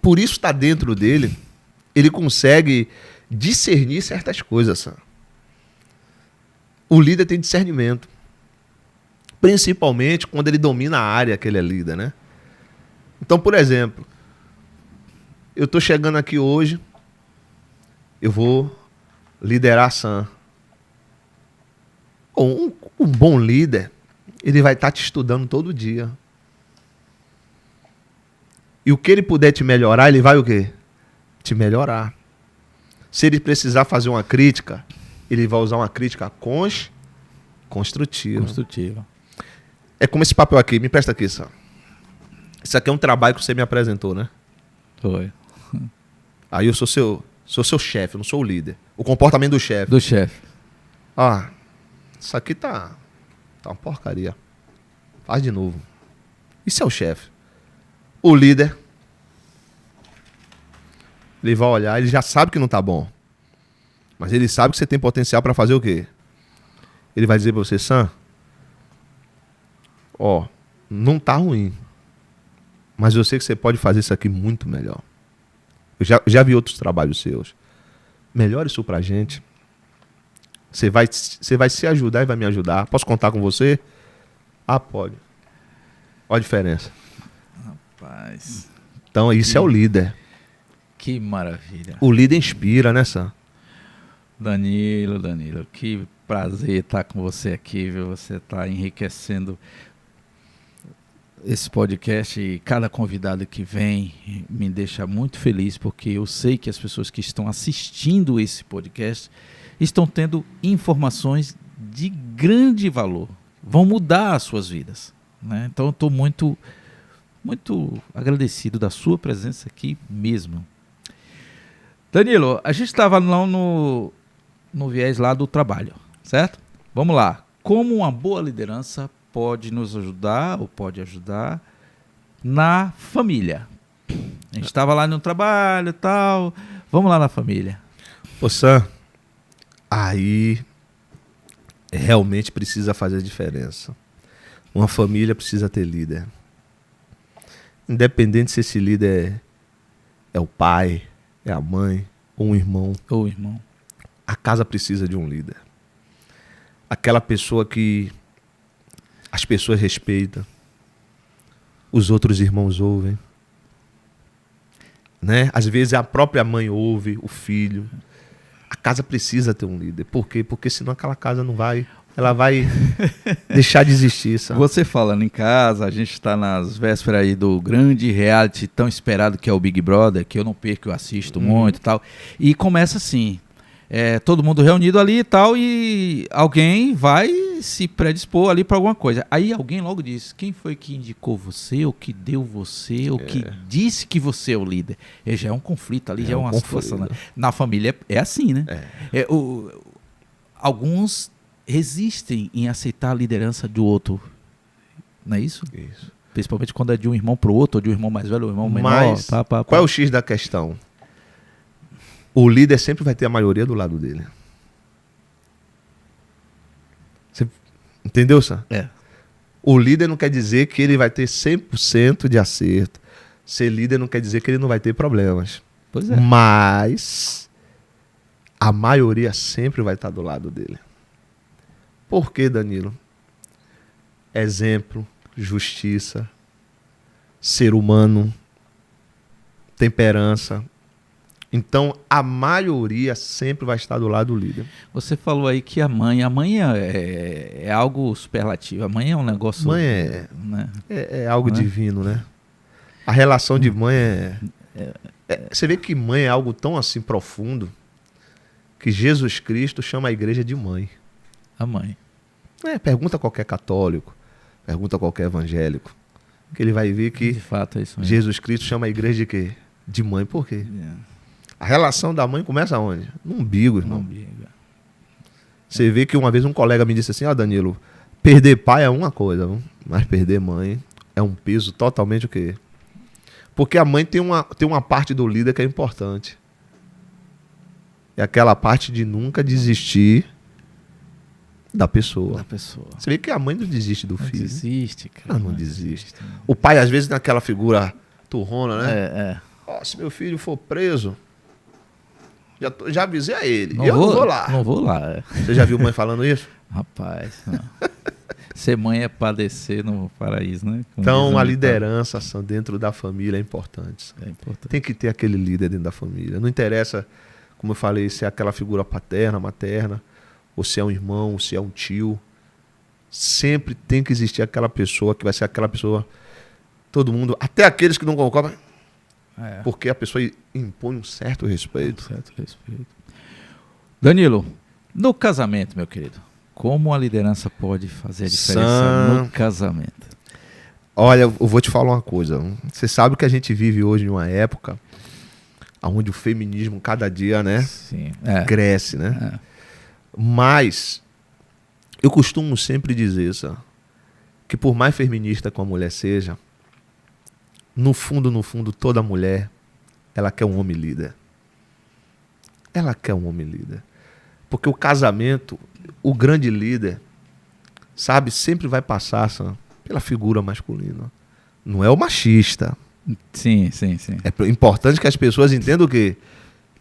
S2: por isso estar dentro dele, ele consegue discernir certas coisas, Sam. O líder tem discernimento. Principalmente quando ele domina a área que ele é líder, né? Então, por exemplo, eu estou chegando aqui hoje, eu vou liderar a Sam. Um bom líder, ele vai estar te estudando todo dia. E o que ele puder te melhorar, ele vai o quê? Te melhorar. Se ele precisar fazer uma crítica, ele vai usar uma crítica construtiva. É como esse papel aqui. Me presta aqui, Sam. Isso aqui é um trabalho que você me apresentou, né?
S1: Foi.
S2: Aí eu sou seu chefe, eu não sou o líder. O comportamento do chefe.
S1: Do chefe.
S2: Ah, isso aqui tá uma porcaria. Faz de novo. Isso é o chefe. O líder, ele vai olhar, ele já sabe que não tá bom. Mas ele sabe que você tem potencial para fazer o quê? Ele vai dizer para você, Sam, ó, não tá ruim. Mas eu sei que você pode fazer isso aqui muito melhor. Eu já vi outros trabalhos seus. Melhora isso pra gente. Você vai se ajudar e vai me ajudar. Posso contar com você? Ah, pode. Olha a diferença.
S1: Rapaz.
S2: Então, isso é o líder.
S1: Que maravilha.
S2: O líder inspira, né, Sam?
S1: Danilo, que prazer estar com você aqui, viu? Você está enriquecendo esse podcast e cada convidado que vem me deixa muito feliz, porque eu sei que as pessoas que estão assistindo esse podcast estão tendo informações de grande valor, vão mudar as suas vidas, né? Então eu estou muito agradecido da sua presença aqui mesmo. Danilo, a gente estava no viés lá do trabalho, certo? Vamos lá. Como uma boa liderança pode nos ajudar ou pode ajudar na família? A gente estava lá no trabalho e tal. Vamos lá na família.
S2: Ô Sam, aí realmente precisa fazer a diferença. Uma família precisa ter líder. Independente se esse líder é o pai, é a mãe, ou um irmão.
S1: Ou irmão.
S2: A casa precisa de um líder. Aquela pessoa que as pessoas respeitam, os outros irmãos ouvem, né? Às vezes a própria mãe ouve o filho. A casa precisa ter um líder. Por quê? Porque senão aquela casa não vai... Ela vai deixar de existir, sabe?
S1: Você falando em casa, a gente está nas vésperas aí do grande reality tão esperado que é o Big Brother, que eu não perco, eu assisto muito e tal. E começa assim, todo mundo reunido ali e tal, e alguém vai se predispor ali para alguma coisa. Aí alguém logo diz, quem foi que indicou você, ou que deu você, ou que disse que você é o líder? Já é um conflito ali, já é uma situação. Né? Na família é assim, né? Alguns resistem em aceitar a liderança do outro, não é isso?
S2: Isso.
S1: Principalmente quando é de um irmão para o outro, ou de um irmão mais velho ou um irmão menor.
S2: Mas qual é o X da questão? O líder sempre vai ter a maioria do lado dele. Você entendeu, Sam? O líder não quer dizer que ele vai ter 100% de acerto. Ser líder não quer dizer que ele não vai ter problemas.
S1: Pois é.
S2: Mas a maioria sempre vai estar do lado dele. Por quê, Danilo? Exemplo, justiça, ser humano, temperança. Então, a maioria sempre vai estar do lado do líder.
S1: Você falou aí que a mãe é algo superlativo. A mãe é um negócio...
S2: Mãe é algo divino, né? A relação de mãe você vê que mãe é algo tão assim profundo que Jesus Cristo chama a igreja de mãe.
S1: A mãe.
S2: Pergunta a qualquer católico, pergunta a qualquer evangélico, que ele vai ver que
S1: de fato, é isso mesmo.
S2: Jesus Cristo chama a igreja de quê? De mãe. Por quê? A relação da mãe começa onde? No umbigo, irmão.
S1: No umbigo.
S2: Você vê que uma vez um colega me disse assim, Danilo, perder pai é uma coisa, mas perder mãe é um peso totalmente o quê? Porque a mãe tem uma parte do líder que é importante. É aquela parte de nunca desistir da pessoa.
S1: Da pessoa.
S2: Você vê que a mãe não desiste do
S1: Não
S2: filho.
S1: desiste, cara.
S2: Ela não desiste. O pai, às vezes, naquela figura turrona, né?
S1: É.
S2: Ó, se meu filho for preso, já avisei a ele.
S1: Não
S2: eu
S1: vou,
S2: não vou lá.
S1: Não vou lá. É.
S2: Você já viu mãe falando isso?
S1: Rapaz, não. Ser mãe é padecer no paraíso, né? Como
S2: Então,
S1: diz o
S2: a
S1: ditado.
S2: liderança dentro da família é importante.
S1: É importante.
S2: Tem que ter aquele líder dentro da família. Não interessa, como eu falei, se é aquela figura paterna, materna, ou se é um irmão, ou se é um tio. Sempre tem que existir aquela pessoa que vai ser aquela pessoa, todo mundo, até aqueles que não concordam, porque a pessoa impõe um certo respeito.
S1: Certo respeito. Danilo, no casamento, meu querido, como a liderança pode fazer a diferença no casamento?
S2: Olha, eu vou te falar uma coisa. Você sabe que a gente vive hoje em uma época onde o feminismo cada dia, né,
S1: Sim.
S2: cresce, né? Mas eu costumo sempre dizer, sabe, que por mais feminista que a mulher seja, no fundo, toda mulher, ela quer um homem líder. Ela quer um homem líder. Porque o casamento, o grande líder, sabe, sempre vai passar, sabe, pela figura masculina. Não é o machista.
S1: Sim.
S2: É importante que as pessoas entendam que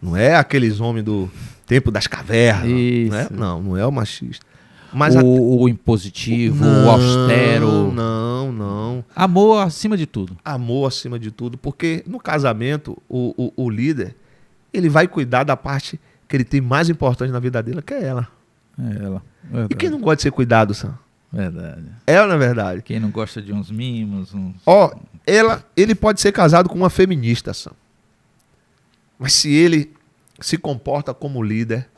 S2: não é aqueles homens do tempo das cavernas.
S1: Isso.
S2: Não é o machista. Mas
S1: o impositivo, o austero.
S2: Não.
S1: Amor acima de tudo.
S2: Amor acima de tudo. Porque no casamento, o líder, ele vai cuidar da parte que ele tem mais importante na vida dele, que é ela.
S1: É ela.
S2: E quem não gosta de ser cuidado, Sam?
S1: Verdade.
S2: Ela, na verdade.
S1: Quem não gosta de uns mimos, uns...
S2: Ele pode ser casado com uma feminista, Sam. Mas se ele se comporta como líder,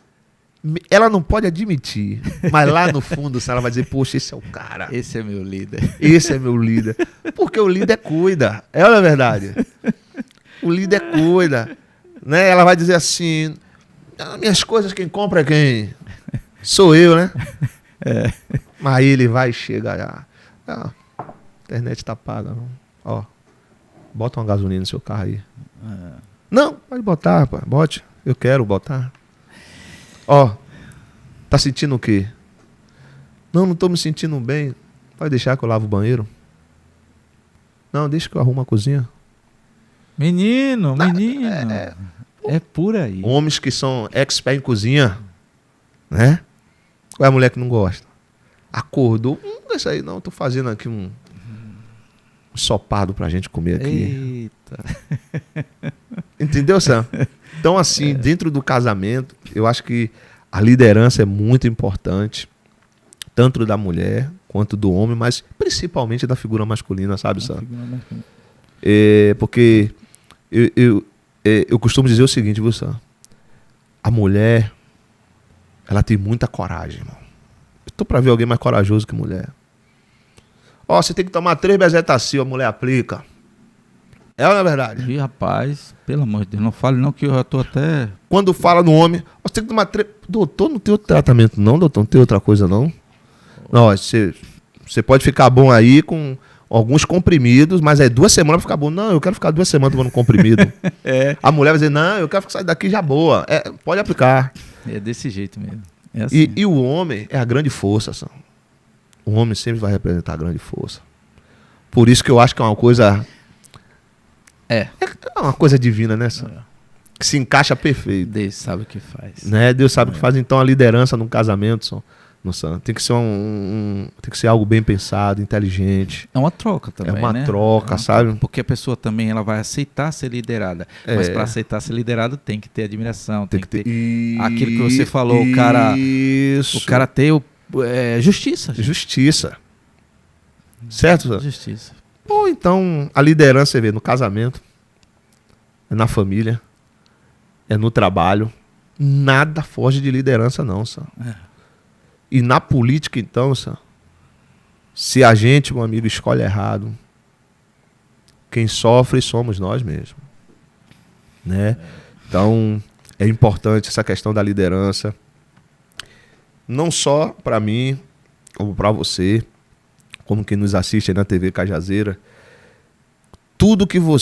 S2: ela não pode admitir. Mas lá no fundo, ela vai dizer, poxa, esse é o cara.
S1: Esse é meu líder.
S2: Esse é meu líder. Porque o líder cuida. É na verdade. O líder cuida. Né? Ela vai dizer assim, minhas coisas quem compra é quem? Sou eu, né? Mas aí ele vai e chega. A internet tá paga. Não. Ó, bota uma gasolina no seu carro aí. Não, pode botar, rapaz. Bote. Eu quero botar. Ó, tá sentindo o quê? Não tô me sentindo bem. Pode deixar que eu lavo o banheiro? Não, deixa que eu arrumo a cozinha.
S1: Menino. É por aí.
S2: Homens que são expert em cozinha, né? Qual é a mulher que não gosta? Acordou, deixa aí, não, tô fazendo aqui um ensopado pra gente comer aqui.
S1: Eita.
S2: Entendeu, Sam? Então, assim, dentro do casamento, eu acho que a liderança é muito importante, tanto da mulher quanto do homem, mas principalmente da figura masculina, sabe, Sam? Porque eu costumo dizer o seguinte, viu, Sam? A mulher, ela tem muita coragem, irmão. Eu tô pra ver alguém mais corajoso que mulher. Ó, você tem que tomar 3 bezetacil, a mulher aplica. É ou não é verdade?
S1: E rapaz, pelo amor de Deus, não fale não que eu já tô até...
S2: Quando fala no homem, ó, você tem que tomar 3... Doutor, não tem outro tratamento não, doutor? Não tem outra coisa não? Não, você pode ficar bom aí com alguns comprimidos, mas é 2 semanas pra ficar bom. Não, eu quero ficar 2 semanas tomando comprimido. A mulher vai dizer, não, eu quero sair daqui já boa. Pode aplicar.
S1: É desse jeito mesmo. É assim.
S2: E o homem é a grande força, Sam. O homem sempre vai representar a grande força. Por isso que eu acho que é uma coisa... É uma coisa divina, né, Sam? Que se encaixa perfeito.
S1: Deus sabe o que faz.
S2: Né? Deus sabe o que faz. Então a liderança num casamento, Sam, tem que ser tem que ser algo bem pensado, inteligente.
S1: É uma troca também,
S2: É uma
S1: né?
S2: troca, sabe?
S1: Porque a pessoa também ela vai aceitar ser liderada. Mas para aceitar ser liderado tem que ter admiração, tem que ter aquilo que você falou, o cara ter justiça. Gente.
S2: Justiça. Certo, Sam?
S1: Justiça.
S2: Ou então a liderança, você vê, no casamento, é na família, é no trabalho. Nada foge de liderança não, Sam. E na política, então, Sam, se a gente, meu amigo, escolhe errado, quem sofre somos nós mesmos. Né? Então, é importante essa questão da liderança. Não só para mim, como para você, como quem nos assiste aí na TV Cajazeira. Tudo que for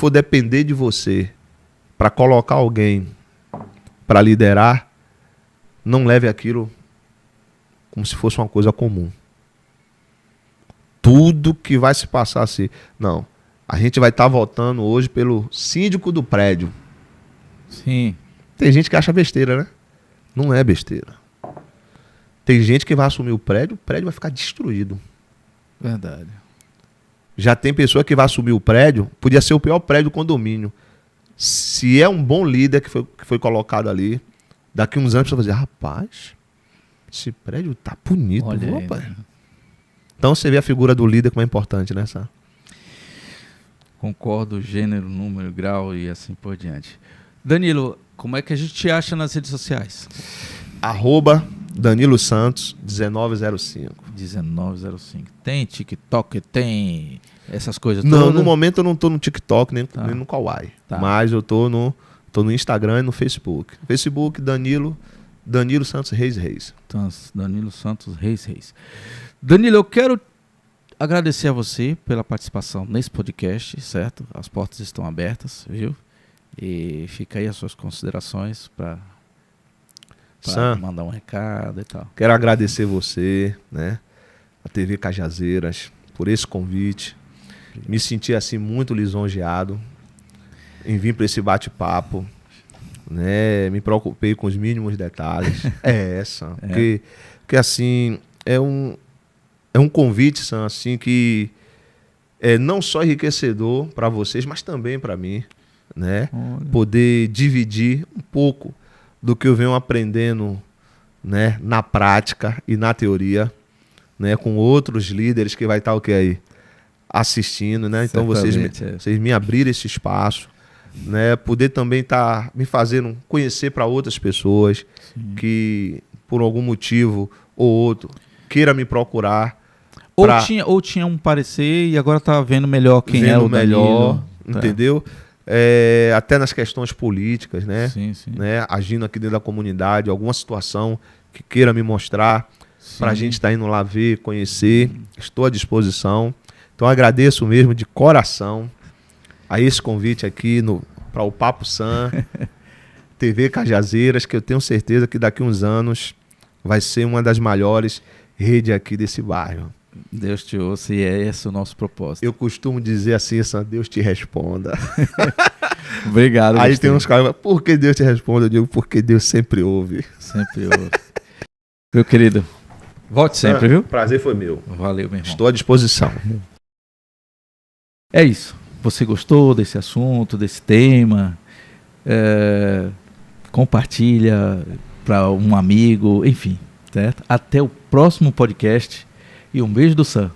S2: depender de você para colocar alguém para liderar, não leve aquilo como se fosse uma coisa comum. Tudo que vai se passar assim. Não. A gente vai estar votando hoje pelo síndico do prédio.
S1: Sim.
S2: Tem gente que acha besteira, né? Não é besteira. Tem gente que vai assumir o prédio vai ficar destruído.
S1: Verdade.
S2: Já tem pessoa que vai assumir o prédio, podia ser o pior prédio do condomínio. Se é um bom líder que foi colocado ali, daqui uns anos você vai dizer, rapaz, esse prédio tá bonito,
S1: Olha
S2: viu,
S1: aí,
S2: rapaz?
S1: né?
S2: Então você vê a figura do líder como é importante, né, Sá?
S1: Concordo, gênero, número, grau e assim por diante. Danilo, como é que a gente te acha nas redes sociais?
S2: Danilo Santos 1905.
S1: 1905. Tem TikTok, tem essas coisas
S2: Não,
S1: todas?
S2: no momento eu não tô no TikTok nem no Kawaii.
S1: Tá.
S2: Mas eu tô no Instagram e no Facebook. Facebook, Danilo Santos Reis.
S1: Então, Danilo Santos Reis. Danilo, eu quero agradecer a você pela participação nesse podcast, certo? As portas estão abertas, viu? E fica aí as suas considerações para mandar um recado e tal.
S2: Quero agradecer você, né? A TV Cajazeiras, por esse convite. Me senti assim muito lisonjeado em vir para esse bate-papo, né? Me preocupei com os mínimos detalhes. Porque assim é um convite, Sam, assim que é não só enriquecedor para vocês, mas também para mim, né?
S1: Olha.
S2: Poder dividir um pouco do que eu venho aprendendo, né, na prática e na teoria, né, com outros líderes que vai estar o que aí assistindo, né? Então vocês me abriram esse espaço, né? Poder também estar me fazendo conhecer para outras pessoas. Sim. Que por algum motivo ou outro queira me procurar.
S1: Ou tinha um parecer e agora tá vendo melhor quem é o melhor,
S2: entendeu? Até nas questões políticas, né?
S1: Sim.
S2: Né? Agindo aqui dentro da comunidade, alguma situação que queira me mostrar, para a gente estar indo lá ver, conhecer, estou à disposição. Então agradeço mesmo de coração a esse convite aqui para o Papo Sam, TV Cajazeiras, que eu tenho certeza que daqui uns anos vai ser uma das maiores redes aqui desse bairro.
S1: Deus te ouça e é esse o nosso propósito.
S2: Eu costumo dizer assim, Sam, Deus te responda.
S1: Obrigado.
S2: Aí tem uns caras, por que Deus te responde? Eu digo, porque Deus sempre ouve.
S1: Sempre ouve. Meu querido, volte sempre, viu?
S2: Prazer foi meu.
S1: Valeu, meu irmão.
S2: Estou à disposição.
S1: É isso. Você gostou desse assunto, desse tema? Compartilha para um amigo, enfim, certo? Até o próximo podcast e um beijo do Sam.